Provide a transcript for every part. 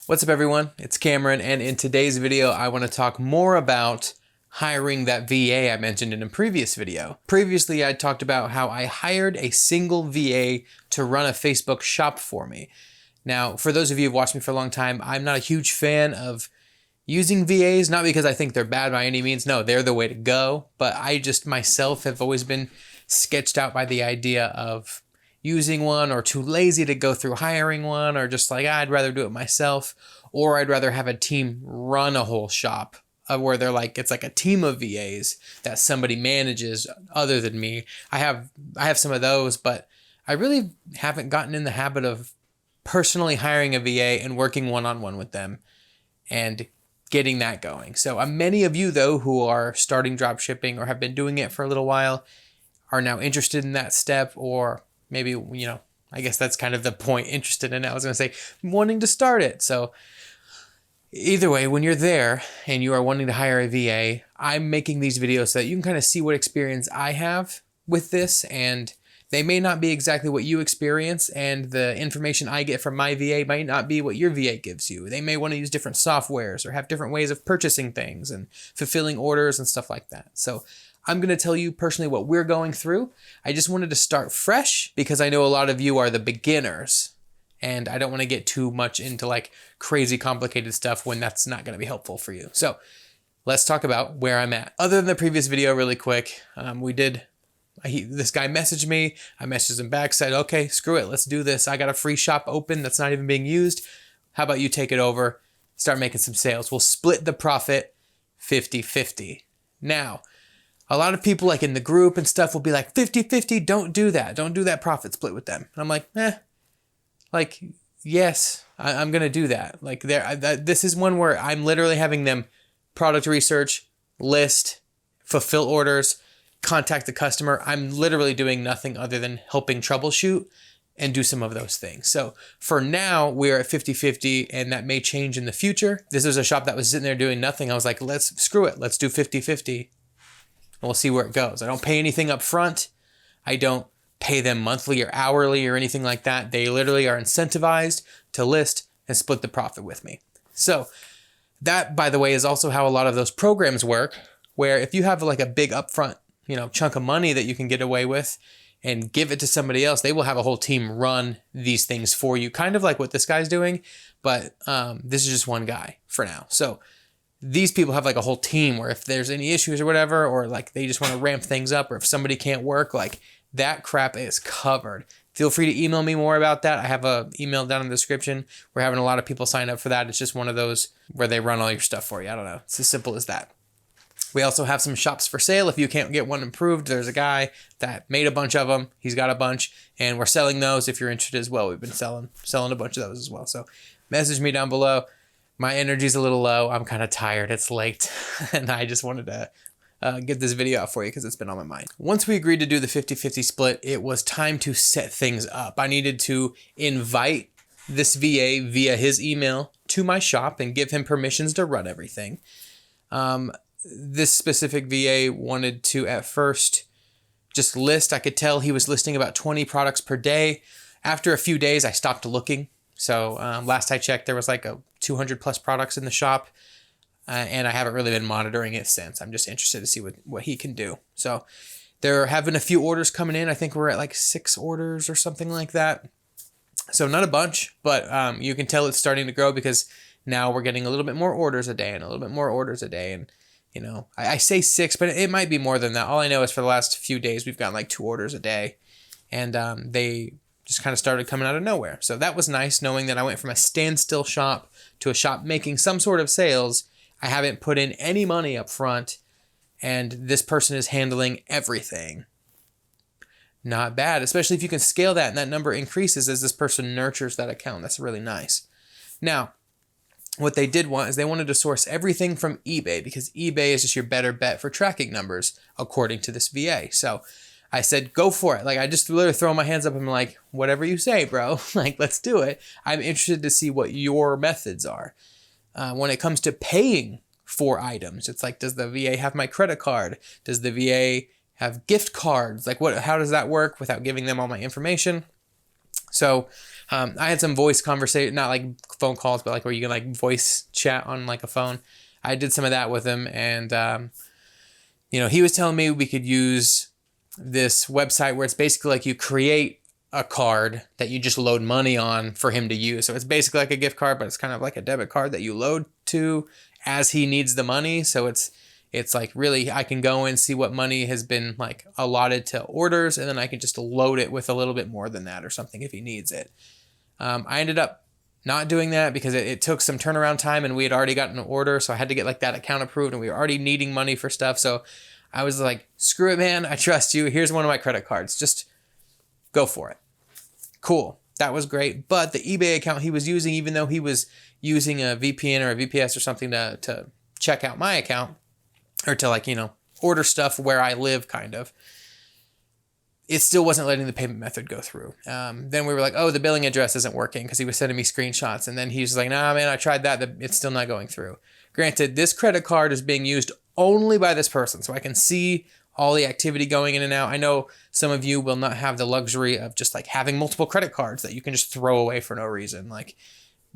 What's up everyone, it's Cameron, and in today's video I want to talk more about hiring that VA I mentioned in a previous video. Previously I talked about how I hired a single VA to run a Facebook shop for me. Now for those of you who've watched me for a long time, I'm not a huge fan of using VAs, not because I think they're bad by any means, no, they're the way to go, but I just myself have always been sketched out by the idea of using one, or too lazy to go through hiring one, or just like, I'd rather do it myself, or I'd rather have a team run a whole shop where they're like, it's like a team of VAs that somebody manages other than me. I have some of those, but I really haven't gotten in the habit of personally hiring a VA and working one-on-one with them and getting that going. So many of you though who are starting drop shipping or have been doing it for a little while are now interested in that step, or maybe, I guess that's kind of the point, interested in it. I was going to say wanting to start it. So either way, when you're there and you are wanting to hire a VA, I'm making these videos so that you can kind of see what experience I have with this, and they may not be exactly what you experience, and the information I get from my VA might not be what your VA gives you. They may want to use different softwares or have different ways of purchasing things and fulfilling orders and stuff like that. So I'm going to tell you personally what we're going through. I just wanted to start fresh because I know a lot of you are the beginners, and I don't want to get too much into like crazy complicated stuff when that's not going to be helpful for you. So let's talk about where I'm at. Other than the previous video really quick, this guy messaged me, I messaged him back, said, okay, screw it, let's do this. I got a free shop open that's not even being used. How about you take it over, start making some sales. We'll split the profit 50-50. Now, a lot of people like in the group and stuff will be like 50-50, don't do that. Don't do that profit split with them. And I'm like, yes, I'm going to do that. Like this is one where I'm literally having them product research, list, fulfill orders, contact the customer. I'm literally doing nothing other than helping troubleshoot and do some of those things. So for now, we're at 50-50, and that may change in the future. This was a shop that was sitting there doing nothing. I was like, screw it. Let's do 50-50. And we'll see where it goes. I don't pay anything up front. I don't pay them monthly or hourly or anything like that. They literally are incentivized to list and split the profit with me. So that, by the way, is also how a lot of those programs work, where if you have like a big upfront, chunk of money that you can get away with and give it to somebody else, they will have a whole team run these things for you, kind of like what this guy's doing. But this is just one guy for now. So these people have like a whole team where if there's any issues or whatever, or like they just want to ramp things up, or if somebody can't work, like that crap is covered. Feel free to email me more about that. I have an email down in the description. We're having a lot of people sign up for that. It's just one of those where they run all your stuff for you. I don't know. It's as simple as that. We also have some shops for sale. If you can't get one approved, there's a guy that made a bunch of them. He's got a bunch, and we're selling those if you're interested as well. We've been selling a bunch of those as well. So message me down below. My energy's a little low. I'm kind of tired. It's late, and I just wanted to get this video out for you because it's been on my mind. Once we agreed to do the 50-50 split, it was time to set things up. I needed to invite this VA via his email to my shop and give him permissions to run everything. This specific VA wanted to at first just list. I could tell he was listing about 20 products per day. After a few days, I stopped looking. So last I checked, there was like 200 plus products in the shop, and I haven't really been monitoring it since. I'm just interested to see what he can do. So there have been a few orders coming in. I think we're at like 6 orders or something like that. So not a bunch, but you can tell it's starting to grow because now we're getting a little bit more orders a day and a little bit more orders a day. And I say 6, but it might be more than that. All I know is for the last few days, we've gotten like 2 orders a day, and they just kind of started coming out of nowhere. So that was nice, knowing that I went from a standstill shop to a shop making some sort of sales. I haven't put in any money up front, and this person is handling everything. Not bad, especially if you can scale that and that number increases as this person nurtures that account. That's really nice. Now, what they did want is they wanted to source everything from eBay, because eBay is just your better bet for tracking numbers, according to this VA. So I said, go for it. Like, I just literally throw my hands up and I'm like, whatever you say, bro. Like, let's do it. I'm interested to see what your methods are. When it comes to paying for items, it's like, does the VA have my credit card? Does the VA have gift cards? Like, how does that work without giving them all my information? So I had some voice conversation, not like phone calls, but like where you can like voice chat on like a phone. I did some of that with him, and he was telling me we could use this website where it's basically like you create a card that you just load money on for him to use. So it's basically like a gift card, but it's kind of like a debit card that you load to as he needs the money. So it's like really, I can go and see what money has been like allotted to orders, and then I can just load it with a little bit more than that or something if he needs it. I ended up not doing that because it took some turnaround time, and we had already gotten an order. So I had to get like that account approved, and we were already needing money for stuff. So I was like, screw it, man. I trust you. Here's one of my credit cards. Just go for it. Cool. That was great. But the eBay account he was using, even though he was using a VPN or a VPS or something to check out my account, or to like, order stuff where I live kind of, it still wasn't letting the payment method go through. Then we were like, oh, the billing address isn't working, because he was sending me screenshots. And then he's like, nah, man, I tried that. It's still not going through. Granted, this credit card is being used only by this person, so I can see all the activity going in and out. I know some of you will not have the luxury of just like having multiple credit cards that you can just throw away for no reason. Like,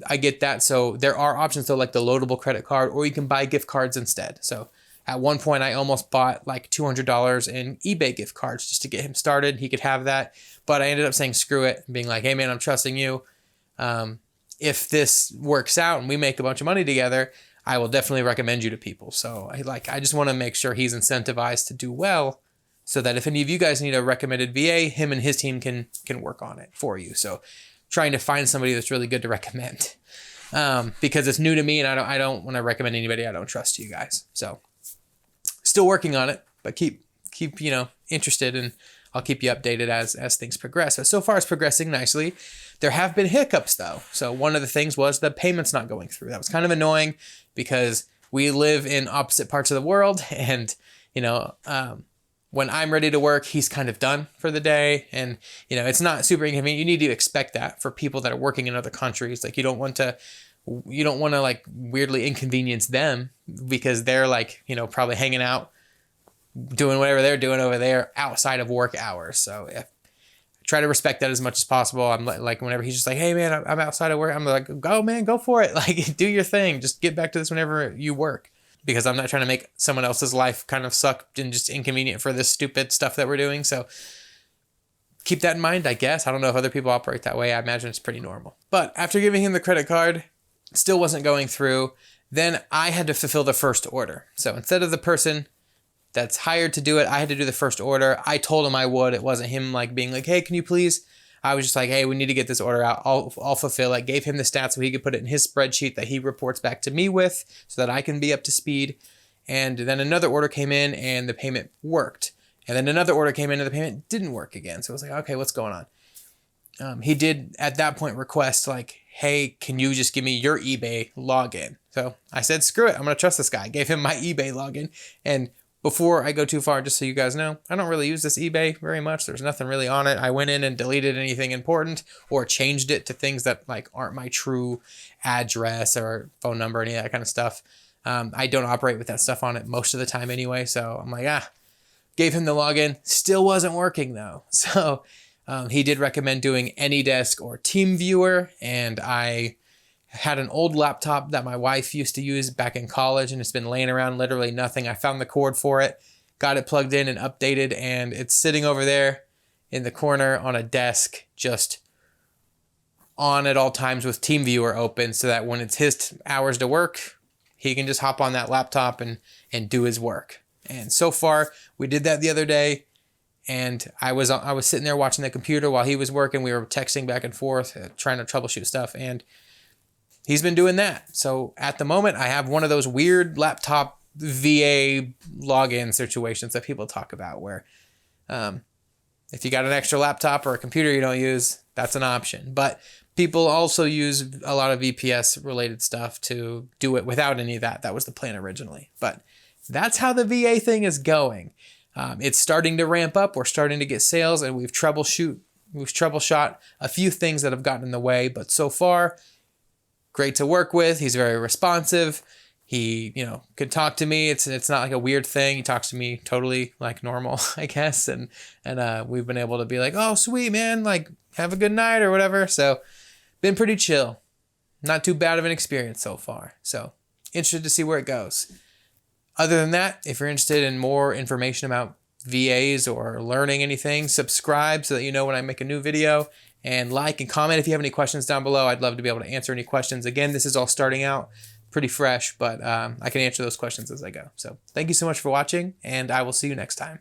I get that. So there are options though, like the loadable credit card, or you can buy gift cards instead. So at one point I almost bought like $200 in eBay gift cards just to get him started. He could have that, but I ended up saying screw it and being like, hey man, I'm trusting you. If this works out and we make a bunch of money together, I will definitely recommend you to people. So I just want to make sure he's incentivized to do well, so that if any of you guys need a recommended VA, him and his team can work on it for you. So trying to find somebody that's really good to recommend, because it's new to me, and I don't want to recommend anybody I don't trust you guys. So still working on it, but keep interested, and I'll keep you updated as things progress. But so far it's progressing nicely. There have been hiccups though. So one of the things was the payments not going through. That was kind of annoying because we live in opposite parts of the world, and when I'm ready to work, he's kind of done for the day, and it's not super inconvenient. You need to expect that for people that are working in other countries. Like you don't want to like weirdly inconvenience them, because they're like, probably hanging out, doing whatever they're doing over there outside of work hours. So I try to respect that as much as possible. I'm like, whenever he's just like, hey man, I'm outside of work, I'm like, go man, go for it. Like, do your thing. Just get back to this whenever you work, because I'm not trying to make someone else's life kind of suck and just inconvenient for this stupid stuff that we're doing. So keep that in mind, I guess. I don't know if other people operate that way. I imagine it's pretty normal. But after giving him the credit card, still wasn't going through. Then I had to fulfill the first order. So instead of the person that's hired to do it, I had to do the first order. I told him I would. It wasn't him like being like, hey, can you please? I was just like, hey, we need to get this order out. I'll fulfill it. Gave him the stats so he could put it in his spreadsheet that he reports back to me with, so that I can be up to speed. And then another order came in and the payment worked. And then another order came in and the payment didn't work again. So I was like, okay, what's going on? He did at that point request like, hey, can you just give me your eBay login? So I said, screw it. I'm going to trust this guy. I gave him my eBay login. And before I go too far, just so you guys know, I don't really use this eBay very much. There's nothing really on it. I went in and deleted anything important or changed it to things that like aren't my true address or phone number, any of that kind of stuff. I don't operate with that stuff on it most of the time anyway. So I'm like, gave him the login. Still wasn't working though. So he did recommend doing AnyDesk or TeamViewer, and I had an old laptop that my wife used to use back in college, and it's been laying around literally nothing. I found the cord for it, got it plugged in and updated, and it's sitting over there in the corner on a desk, just on at all times with TeamViewer open, so that when it's his hours to work, he can just hop on that laptop and do his work. And so far, we did that the other day, and I was sitting there watching the computer while he was working. We were texting back and forth, trying to troubleshoot stuff, and he's been doing that. So at the moment, I have one of those weird laptop VA login situations that people talk about, where if you got an extra laptop or a computer you don't use, that's an option. But people also use a lot of VPS related stuff to do it without any of that. That was the plan originally. But that's how the VA thing is going. It's starting to ramp up. We're starting to get sales, and we've troubleshot a few things that have gotten in the way. But so far, great to work with. He's very responsive. He, could talk to me. It's not like a weird thing. He talks to me totally like normal, I guess. And we've been able to be like, oh, sweet, man, like have a good night or whatever. So been pretty chill. Not too bad of an experience so far. So interested to see where it goes. Other than that, if you're interested in more information about VAs or learning anything, subscribe so that you know when I make a new video, and like and comment if you have any questions down below. I'd love to be able to answer any questions. Again, this is all starting out pretty fresh, but I can answer those questions as I go. So thank you so much for watching, and I will see you next time.